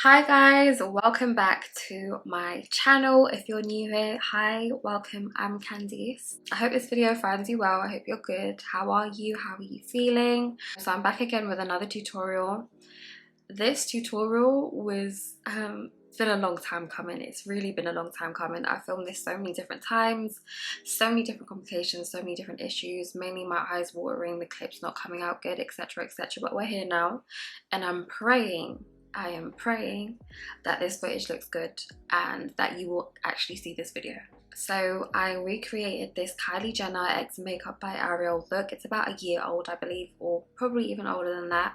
Hi guys, welcome back to my channel. If you're new here, hi, welcome. I'm Candice. I hope this video finds you well. I hope you're good. How are you? How are you feeling? So I'm back again with another tutorial. This tutorial was it's been a long time coming. It's really been a long time coming. I filmed this so many different times, so many different complications, so many different issues, mainly my eyes watering, the clips not coming out good, etc, etc. But we're here now, and I am praying that this footage looks good and that you will actually see this video. So I recreated this Kylie Jenner X Makeup by Ariel look. It's about a year old, I believe, or probably even older than that.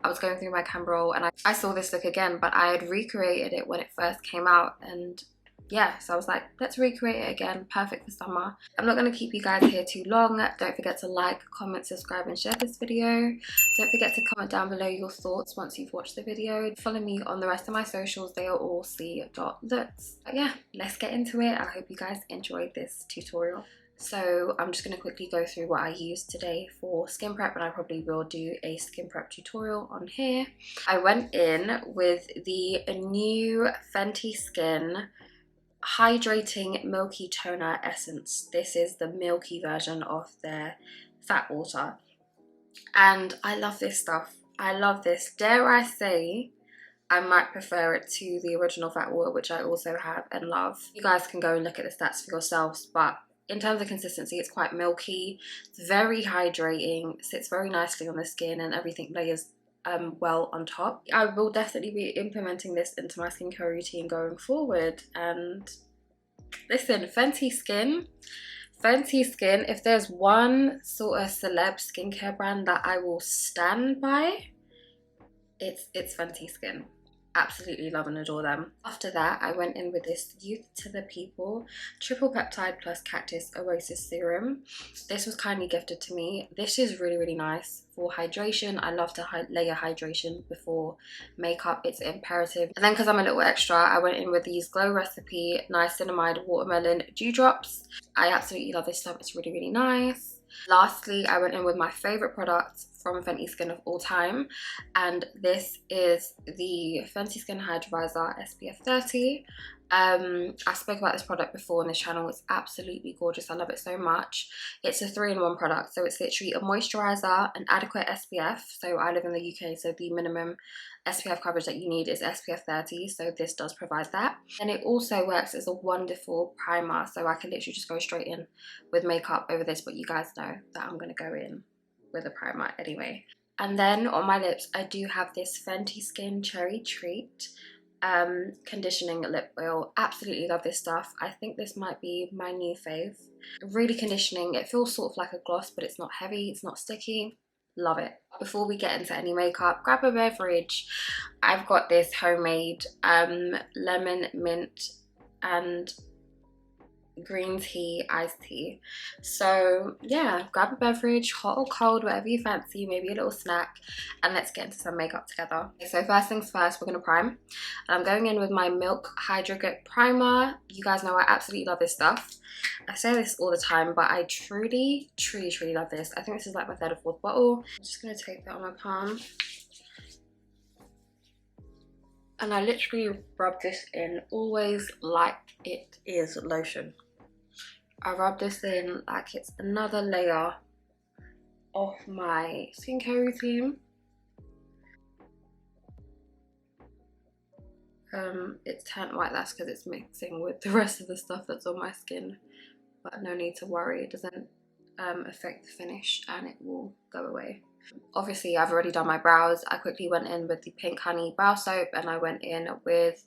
I was going through my camera roll and I saw this look again, but I had recreated it when it first came out, and yeah, so I was like, let's recreate it again. Perfect for summer. I'm not going to keep you guys here too long. Don't forget to like, comment, subscribe and share this video. Don't forget to comment down below your thoughts once you've watched the video. Follow me on the rest of my socials. They are all cee.loux. But yeah, let's get into it. I hope you guys enjoyed this tutorial. So I'm just going to quickly go through what I used today for skin prep, and I probably will do a skin prep tutorial on here. I went in with the new Fenty Skin Hydrating Milky Toner Essence. This is the milky version of their fat water, and I love this stuff. I love this. Dare I say, I might prefer it to the original fat water, which I also have and love. You guys can go and look at the stats for yourselves, but in terms of consistency, it's quite milky. It's very hydrating, sits very nicely on the skin, and everything layers well on top. I will definitely be implementing this into my skincare routine going forward. And listen, Fenty Skin, if there's one sort of celeb skincare brand that I will stand by, it's Fenty Skin. Absolutely love and adore them. After that, I went in with this Youth to the People Triple Peptide Plus Cactus Oasis Serum. This was kindly gifted to me. This is really, really nice for hydration. I love to layer hydration before makeup. It's imperative. And then because I'm a little extra, I went in with these Glow Recipe Niacinamide Watermelon Dewdrops. I absolutely love this stuff. It's really, really nice. Lastly, I went in with my favorite product from Fenty Skin of all time, and this is the Fenty Skin Hydrovisor SPF 30. I spoke about this product before on this channel. It's absolutely gorgeous. I love it so much. It's a 3-in-1 product, so it's literally a moisturizer, an adequate SPF. So I live in the UK, so the minimum SPF coverage that you need is SPF 30, so this does provide that. And it also works as a wonderful primer, so I can literally just go straight in with makeup over this, but you guys know that I'm going to go in with a primer anyway. And then on my lips, I do have this Fenty Skin Cherry Treat conditioning lip oil. Absolutely love this stuff. I think this might be my new fave. Really conditioning. It feels sort of like a gloss, but it's not heavy, it's not sticky. Love it. Before we get into any makeup, grab a beverage. I've got this homemade lemon mint and green tea iced tea. So yeah, grab a beverage, hot or cold, whatever you fancy, maybe a little snack, and let's get into some makeup together. Okay, so first things first, we're gonna prime, and I'm going in with my Milk Hydro Grip primer. You guys know I absolutely love this stuff. I say this all the time, but I truly love this. I think this is like my 3rd or 4th bottle. I'm just gonna take that on my palm, and I literally rub this in always like it is lotion. I rub this in like it's another layer of my skincare routine. It's turned white, that's because it's mixing with the rest of the stuff that's on my skin, but no need to worry, it doesn't affect the finish and it will go away. Obviously, I've already done my brows. I quickly went in with the Pink Honey Brow Soap, and I went in with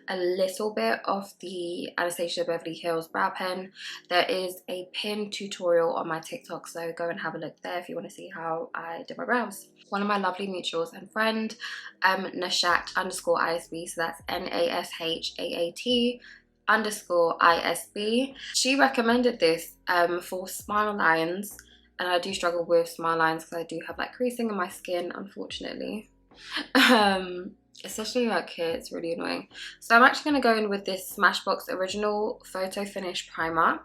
a little bit of the Anastasia Beverly Hills Brow Pen. There is a pin tutorial on my TikTok, so go and have a look there if you want to see how I did my brows. One of my lovely mutuals and friend, Nashat_ISB, so that's NASHAAT _ISB. She recommended this for smile lines. And I do struggle with smile lines because I do have like creasing in my skin, unfortunately. Especially like here, it's really annoying. So I'm actually going to go in with this Smashbox Original Photo Finish Primer.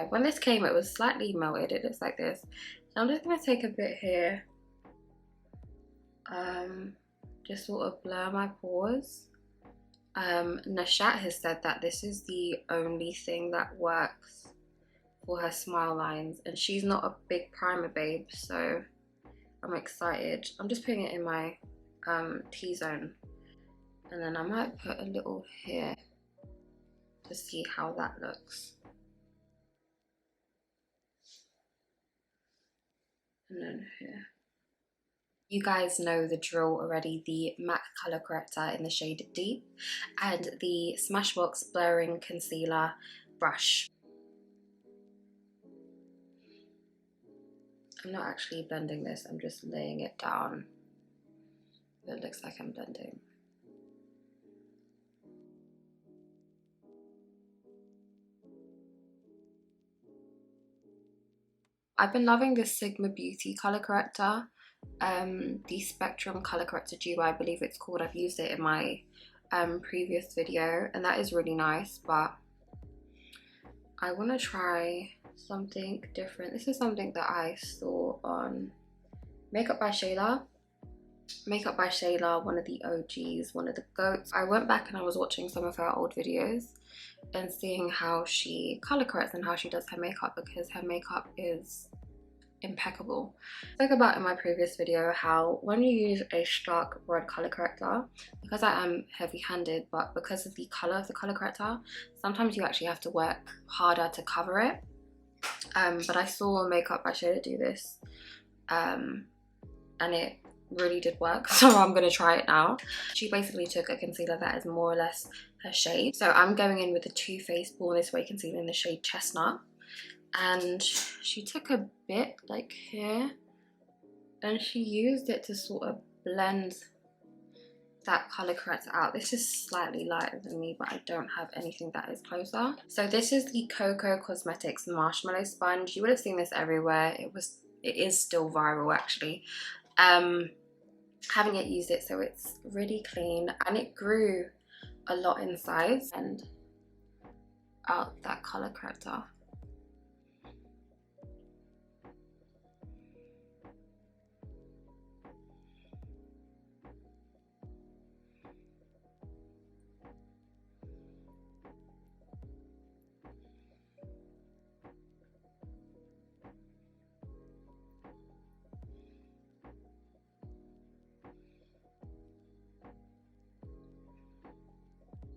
When this came, it was slightly melted. It looks like this. So I'm just going to take a bit here. Just sort of blur my pores. Nashat has said that this is the only thing that works for her smile lines, and she's not a big primer babe, so I'm excited. I'm just putting it in my T-zone, and then I might put a little here to see how that looks, and then here. You guys know the drill already, the MAC Color Corrector in the shade Deep and the Smashbox Blurring Concealer Brush. I'm not actually blending this, I'm just laying it down. It looks like I'm blending. I've been loving this Sigma Beauty color corrector, the Spectrum color corrector duo, I believe it's called. I've used it in my previous video, and that is really nice, but I want to try something different. This is something that I saw on Makeup by Shayla. Makeup by Shayla, one of the OGs, one of the GOATs. I went back and I was watching some of her old videos and seeing how she color corrects and how she does her makeup, because her makeup is impeccable. I spoke about in my previous video how when you use a stark red color corrector, because I am heavy-handed, but because of the color of the color corrector, sometimes you actually have to work harder to cover it. But I saw Makeup by Shayla do this, and it really did work, so I'm gonna try it now. She basically took a concealer that is more or less her shade, so I'm going in with the Too Faced Born This Way concealer in the shade Chestnut, and she took a bit like here and she used it to sort of blend that color corrector out. This is slightly lighter than me, but I don't have anything that is closer. So this is the Coco Cosmetics Marshmallow Sponge. You would have seen this everywhere. It is still viral actually. Haven't yet used it, so it's really clean, and it grew a lot in size and out that color corrector.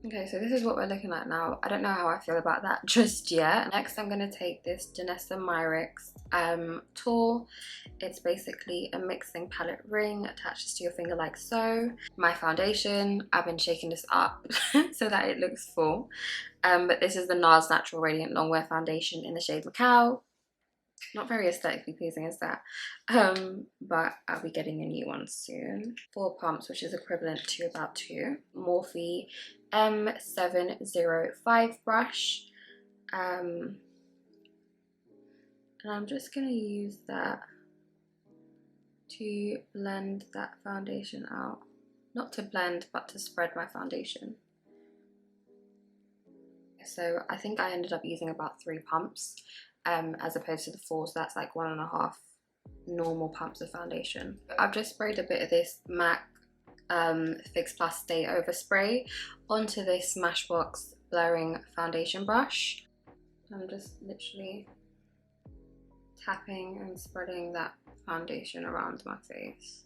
Okay, so this is what we're looking at now. I don't know how I feel about that just yet. Next, I'm gonna take this Janessa Myricks tool. It's basically a mixing palette ring, attaches to your finger like so. My foundation, I've been shaking this up so that it looks full. But this is the Nars Natural Radiant Longwear Foundation in the shade Macao. Not very aesthetically pleasing as that, but I'll be getting a new one soon. 4 pumps, which is equivalent to about 2. Morphe M705 brush, and I'm just gonna use that to blend that foundation out. Not to blend, but to spread my foundation. So I think I ended up using about 3 pumps. As opposed to the 4, so that's like 1.5 normal pumps of foundation. I've just sprayed a bit of this MAC Fix Plus Stay Over spray onto this Smashbox blurring foundation brush. I'm just literally tapping and spreading that foundation around my face.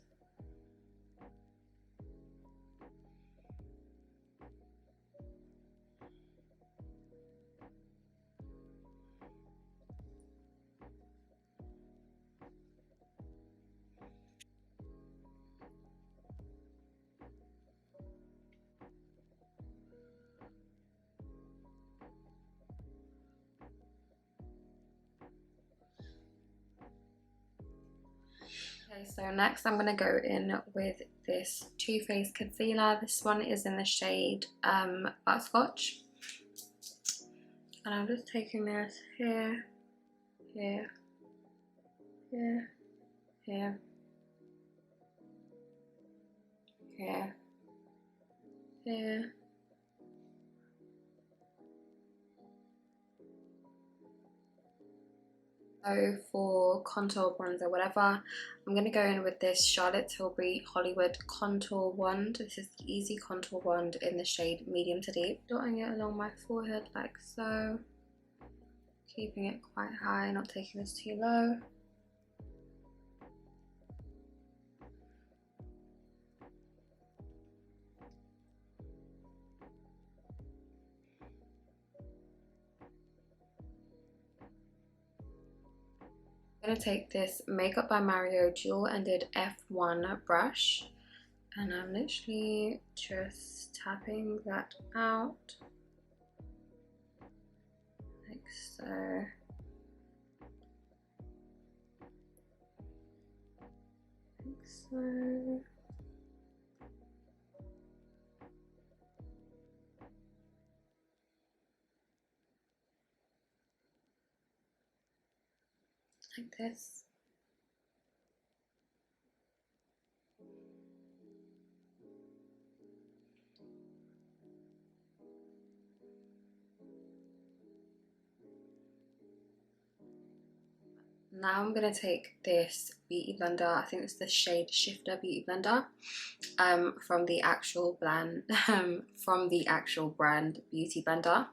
Okay, so next I'm going to go in with this Too Faced concealer. This one is in the shade Butterscotch. And I'm just taking this here, here, here, here, here, here. So for contour, bronzer, whatever, I'm going to go in with this Charlotte Tilbury Hollywood Contour Wand. This is the Easy Contour Wand in the shade Medium to Deep. Dotting it along my forehead like so. Keeping it quite high, not taking this too low. I'm going to take this Makeup by Mario dual-ended F1 brush, and I'm literally just tapping that out like so. Like so. Like this. Now I'm going to take this beauty blender, I think it's the shade Shifter Beauty Blender, from the actual brand, Beauty Blender.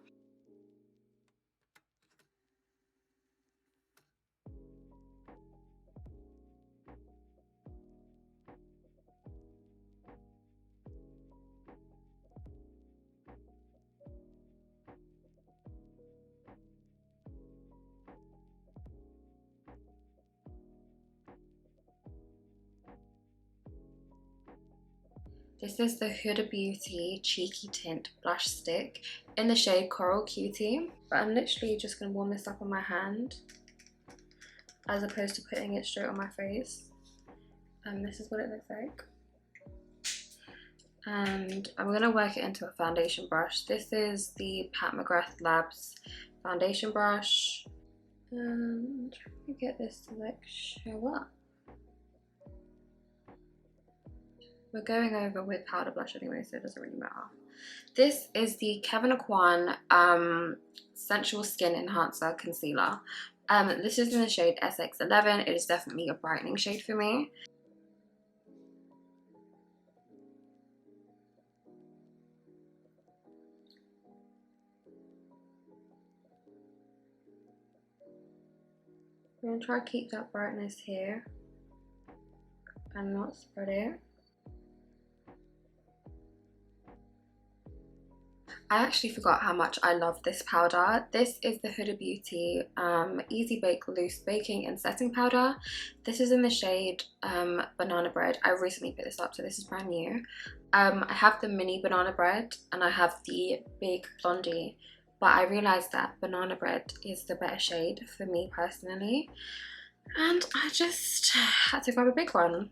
This is the Huda Beauty Cheeky Tint Blush Stick in the shade Coral Cutie. But I'm literally just going to warm this up on my hand as opposed to putting it straight on my face. And this is what it looks like. And I'm going to work it into a foundation brush. This is the Pat McGrath Labs foundation brush. And trying to get this to like show up. We're going over with powder blush anyway, so it doesn't really matter. This is the Kevyn Aucoin Sensual Skin Enhancer Concealer. This is in the shade SX11. It is definitely a brightening shade for me. I'm going to try to keep that brightness here and not spread it. I actually forgot how much I love this powder. This is the Huda Beauty Easy Bake Loose Baking and Setting Powder. This is in the shade Banana Bread. I recently picked this up, so this is brand new. I have the mini Banana Bread and I have the big Blondie, but I realised that Banana Bread is the better shade for me personally, and I just had to grab a big one.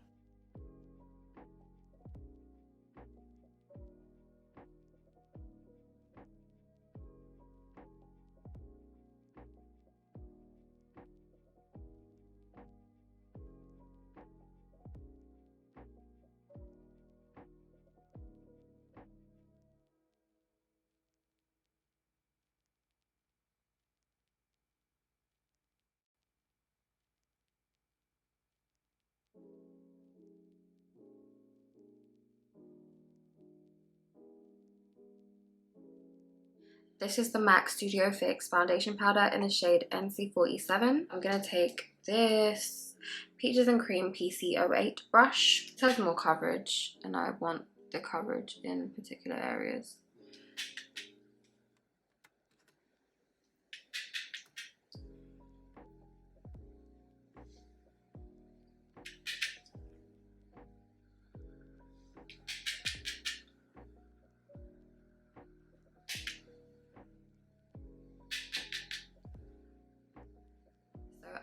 This is the MAC Studio Fix foundation powder in the shade NC47. I'm going to take this Peaches and Cream PC08 brush. It has more coverage and I want the coverage in particular areas.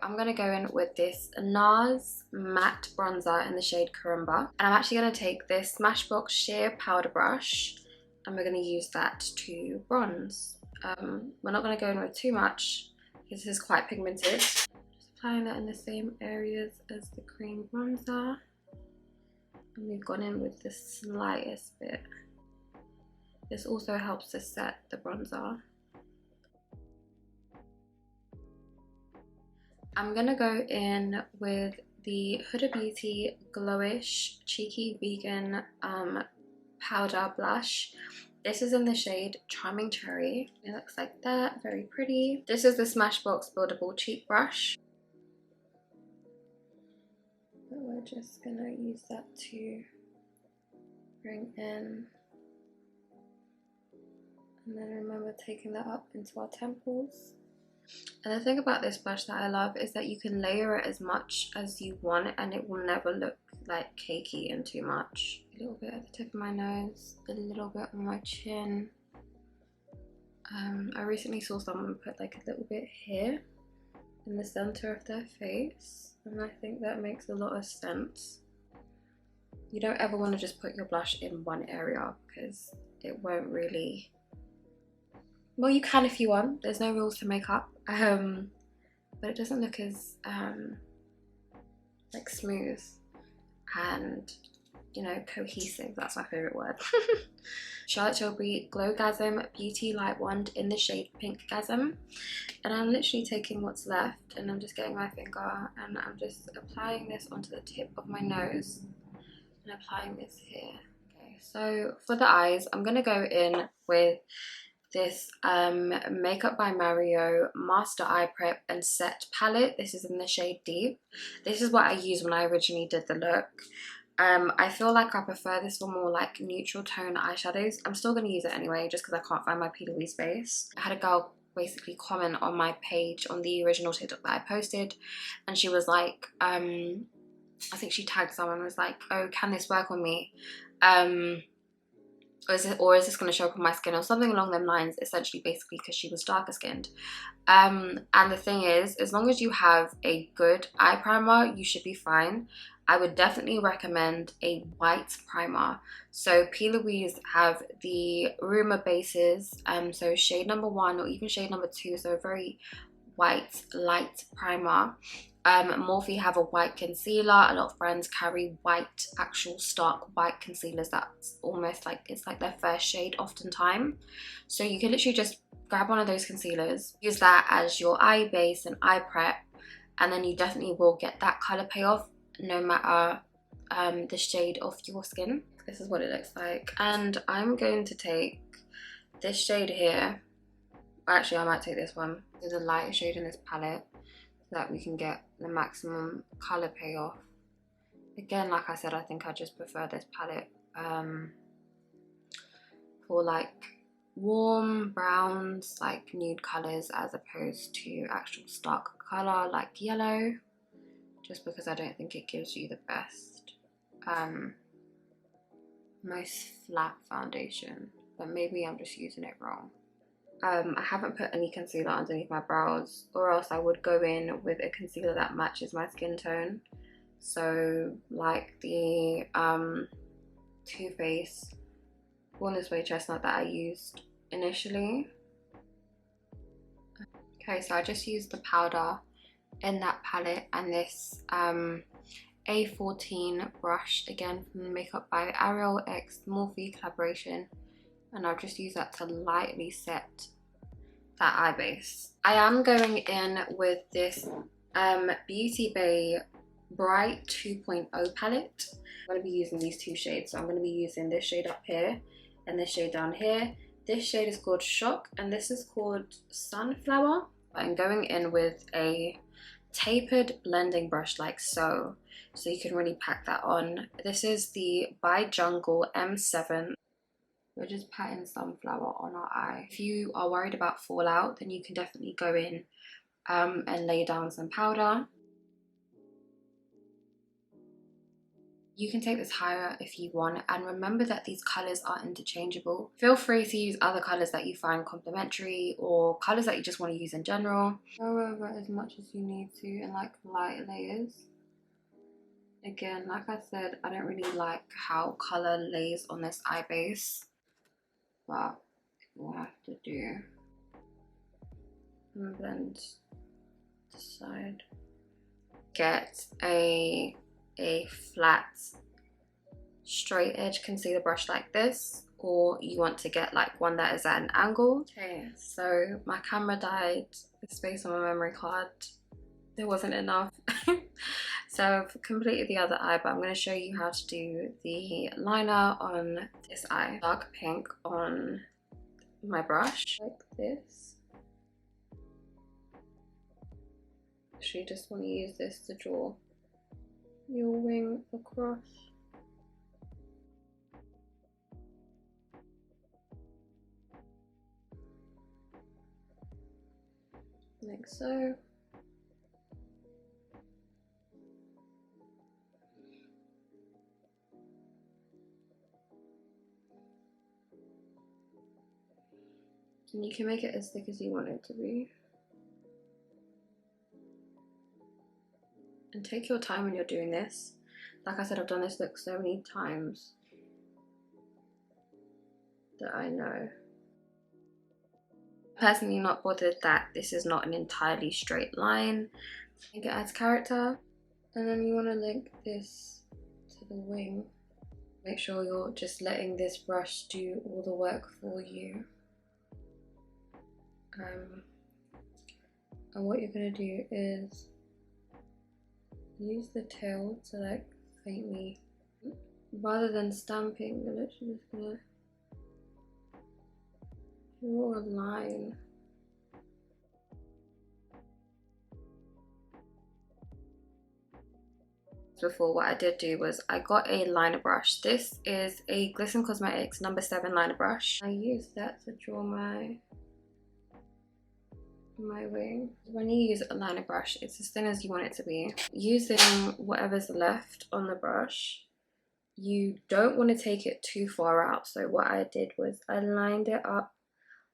I'm going to go in with this Nars matte bronzer in the shade Qirumba. And I'm actually going to take this Smashbox sheer powder brush and we're going to use that to bronze. We're not going to go in with too much because this is quite pigmented. Just applying that in the same areas as the cream bronzer. And we've gone in with the slightest bit. This also helps to set the bronzer. I'm gonna go in with the Huda Beauty Glowish Cheeky Vegan powder blush. This is in the shade Charming Cherry. It looks like that, very pretty. This is the Smashbox Buildable Cheek Brush. But we're just gonna use that to bring in. And then remember taking that up into our temples. And the thing about this brush that I love is that you can layer it as much as you want and it will never look like cakey and too much. A little bit at the tip of my nose, a little bit on my chin. I recently saw someone put like a little bit here in the center of their face, and I think that makes a lot of sense. You don't ever want to just put your blush in one area because it won't really, well, you can if you want, there's no rules to makeup, but it doesn't look as like smooth and, you know, cohesive. That's my favorite word. Charlotte Tilbury Glowgasm Beauty Light Wand in the shade Pinkgasm, and I'm literally taking what's left and I'm just getting my finger and I'm just applying this onto the tip of my nose and applying this here. Okay, so for the eyes, I'm gonna go in with this Makeup by Mario Master Eye Prep and Set palette. This is in the shade Deep. This is what I used when I originally did the look. I feel like I prefer this for more like neutral tone eyeshadows. I'm still going to use it anyway just because I can't find my cee.loux base. I had a girl basically comment on my page on the original TikTok that I posted, and she was like, I think she tagged someone, was like, oh, can this work on me? Or is this going to show up on my skin, or something along them lines, essentially, basically because she was darker skinned. And the thing is, as long as you have a good eye primer, you should be fine. I would definitely recommend a white primer. So cee.loux have the Qirumba bases, so shade number 1 or even shade number 2, so a very white light primer. Morphe have a white concealer. A lot of brands carry white, actual stark white concealers that's almost like, it's like their first shade oftentimes. So you can literally just grab one of those concealers, use that as your eye base and eye prep, and then you definitely will get that colour payoff no matter the shade of your skin. This is what it looks like, and I'm going to take this shade here. Actually, I might take this one. There's a lighter shade in this palette so that we can get the maximum colour payoff. Again, like I said, I think I just prefer this palette for like warm browns, like nude colours, as opposed to actual stark colour like yellow, just because I don't think it gives you the best most flat foundation, but maybe I'm just using it wrong. I haven't put any concealer underneath my brows, or else I would go in with a concealer that matches my skin tone. So like the Too Faced Born This Way Chestnut that I used initially. Okay, so I just used the powder in that palette and this A14 brush, again from the Makeup by Ariel x Morphe collaboration, and I'll just use that to lightly set that eye base. I am going in with this Beauty Bay Bright 2.0 palette. I'm going to be using these two shades, so I'm going to be using this shade up here and this shade down here. This shade is called Shock and this is called Sunflower. I'm going in with a tapered blending brush like so you can really pack that on. This is the By Jungle M7. We're just patting Sunflower on our eye. If you are worried about fallout, then you can definitely go in and lay down some powder. You can take this higher if you want, and remember that these colours are interchangeable. Feel free to use other colours that you find complementary or colours that you just want to use in general. Go over as much as you need to in like light layers. Again, like I said, I don't really like how colour lays on this eye base, but we'll have to do. And blend this side. Get a flat straight edge concealer brush like this, or you want to get like one that is at an angle. Okay, so my camera died, the space on my memory card there wasn't enough. So I've completed the other eye, but I'm going to show you how to do the liner on this eye. Dark pink on my brush, like this. So you just want to use this to draw your wing across. Like so. And you can make it as thick as you want it to be. And take your time when you're doing this. Like I said, I've done this look so many times that I know. Personally, not bothered that this is not an entirely straight line. I think it adds character. And then you want to link this to the wing. Make sure you're just letting this brush do all the work for you. And what you're going to do is use the tail to like faintly, rather than stamping, you're literally just going to draw a line. Before, what I did do was I got a liner brush. This is a Glisten Cosmetics No. 7 liner brush. I used that to draw my wing. When you use a liner brush, it's as thin as you want it to be. Using whatever's left on the brush, you don't want to take it too far out. So what I did was I lined it up.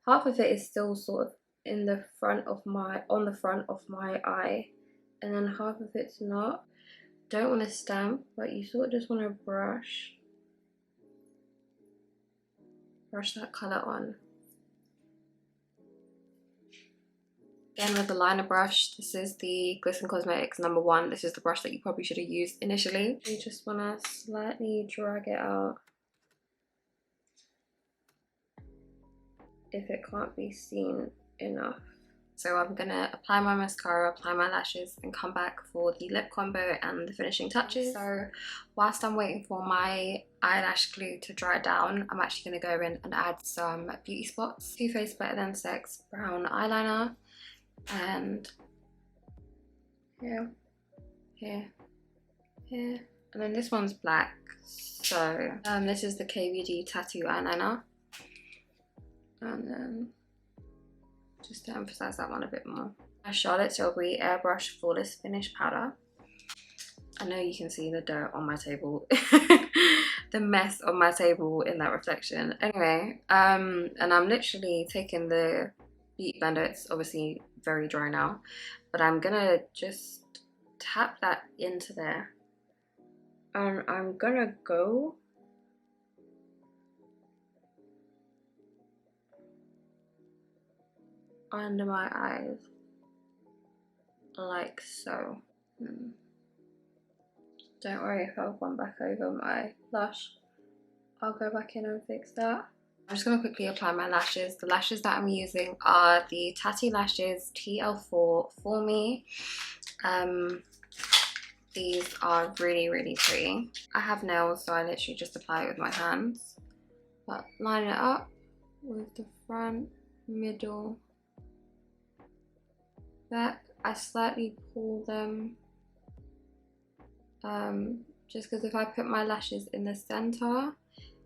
Half of it is still sort of in the front of my, on the front of my eye, and then half of it's not. Don't want to stamp, but you sort of just want to brush that colour on. Again, with the liner brush, this is the Glisten Cosmetics No. 1. This is the brush that you probably should have used initially. You just want to slightly drag it out if it can't be seen enough. So I'm going to apply my mascara, apply my lashes, and come back for the lip combo and the finishing touches. So whilst I'm waiting for my eyelash glue to dry down, I'm actually going to go in and add some beauty spots. Too Faced Better Than Sex brown eyeliner. And here, and then this one's black. So this is the KVD Tattoo eyeliner, and then just to emphasize that one a bit more, a Charlotte Tilbury Airbrush Flawless Finish Powder. I know you can see the dirt on my table, the mess on my table in that reflection. Anyway, and I'm literally taking the Beauty blender. It's obviously very dry now, but I'm gonna just tap that into there, and I'm gonna go under my eyes like so. Don't worry if I've gone back over my blush, I'll go back in and fix that. I'm just going to quickly apply my lashes. The lashes that I'm using are the Tatti Lashes TL4 For Me. These are really, really pretty. I have nails, so I literally just apply it with my hands. But line it up with the front, middle, back. I slightly pull them, just because if I put my lashes in the center,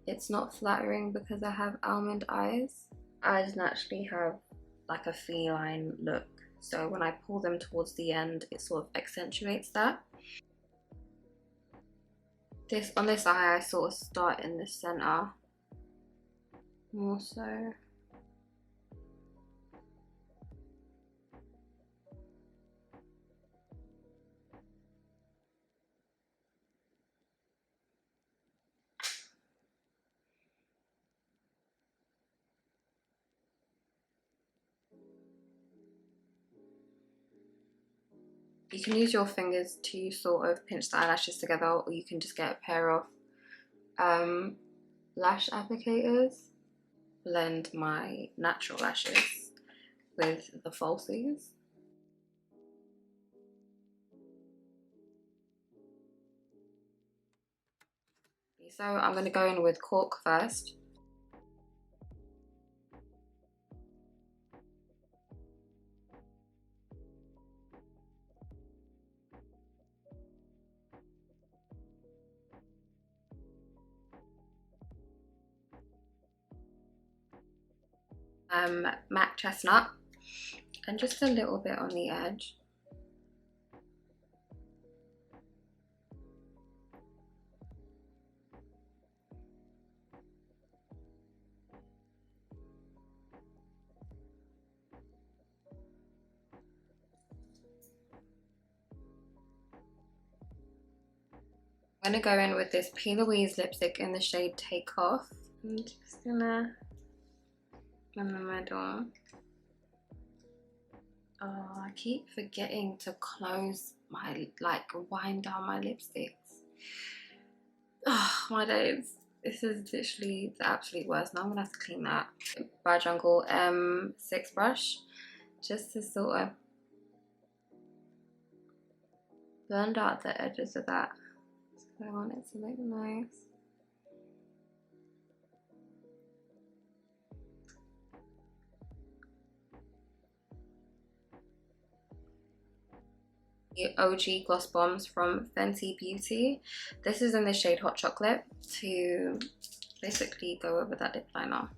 it's not flattering because I have almond eyes. Eyes naturally have like a feline look, so when I pull them towards the end, it sort of accentuates that. On this eye, I sort of start in the center more so. You can use your fingers to sort of pinch the eyelashes together, or you can just get a pair of lash applicators. Blend my natural lashes with the falsies. So I'm going to go in with Cork first. Matte Chestnut, and just a little bit on the edge. I'm gonna go in with this cee.loux lipstick in the shade Take Off. I'm just gonna in the middle. Oh, I keep forgetting to close my, like, wind down my lipsticks. Oh, my days. This is literally the absolute worst. Now I'm gonna have to clean that. By Jungle M6 brush, just to sort of blend out the edges of that. So I want it to look nice. The OG gloss bombs from Fenty Beauty. This is in the shade Hot Chocolate, to basically go over that lip liner.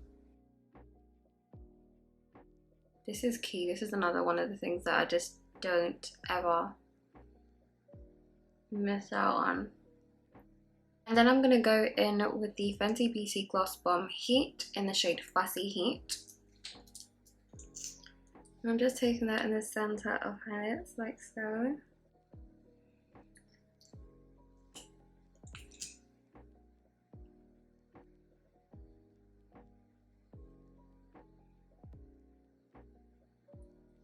This is key. This is another one of the things that I just don't ever miss out on. And then I'm going to go in with the Fenty Beauty Gloss Bomb Heat in the shade Fussy Heat. I'm just taking that in the center of her lips, like so.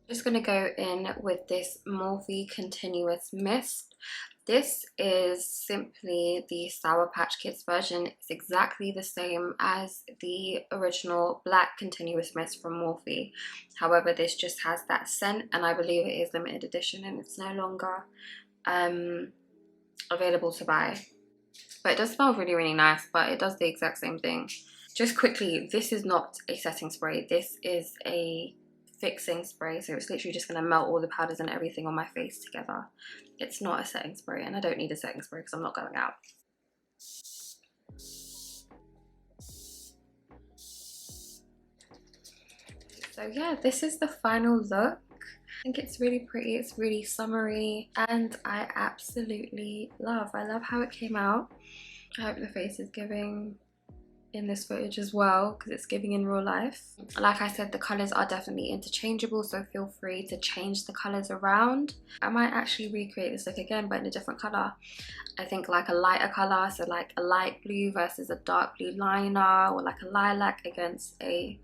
Just going to go in with this Morphe Continuous Mist. This is simply the Sour Patch Kids version. It's exactly the same as the original black Continuous Mist from Morphe. However, this just has that scent, and I believe it is limited edition and it's no longer available to buy. But it does smell really, really nice, but it does the exact same thing. Just quickly, this is not a setting spray. This is a fixing spray, so it's literally just going to melt all the powders and everything on my face together. It's not a setting spray, and I don't need a setting spray because I'm not going out. So yeah, this is the final look. I think it's really pretty, it's really summery, and I absolutely love. I love how it came out. I hope the face is giving in this footage as well, because it's giving in real life. Like I said, the colors are definitely interchangeable, so feel free to change the colors around. I might actually recreate this look again, but in a different color. I think like a lighter color, so like a light blue versus a dark blue liner, or like a lilac against a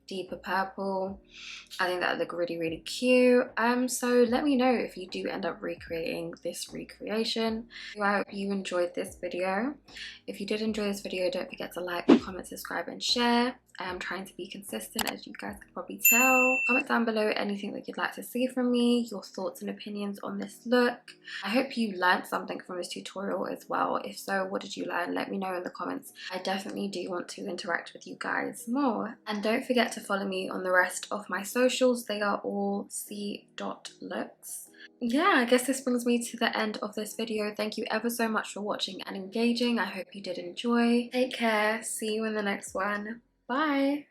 deeper purple. I think that would look really, really cute. So let me know if you do end up recreating this recreation. I hope you enjoyed this video. If you did enjoy this video, don't forget to like, comment, subscribe and share. I am trying to be consistent, as you guys can probably tell. Comment down below anything that you'd like to see from me, your thoughts and opinions on this look. I hope you learned something from this tutorial as well. If so, what did you learn? Let me know in the comments. I definitely do want to interact with you guys more. And don't forget to follow me on the rest of my socials. They are all cee.loux. Yeah, I guess this brings me to the end of this video. Thank you ever so much for watching and engaging. I hope you did enjoy. Take care. See you in the next one. Bye.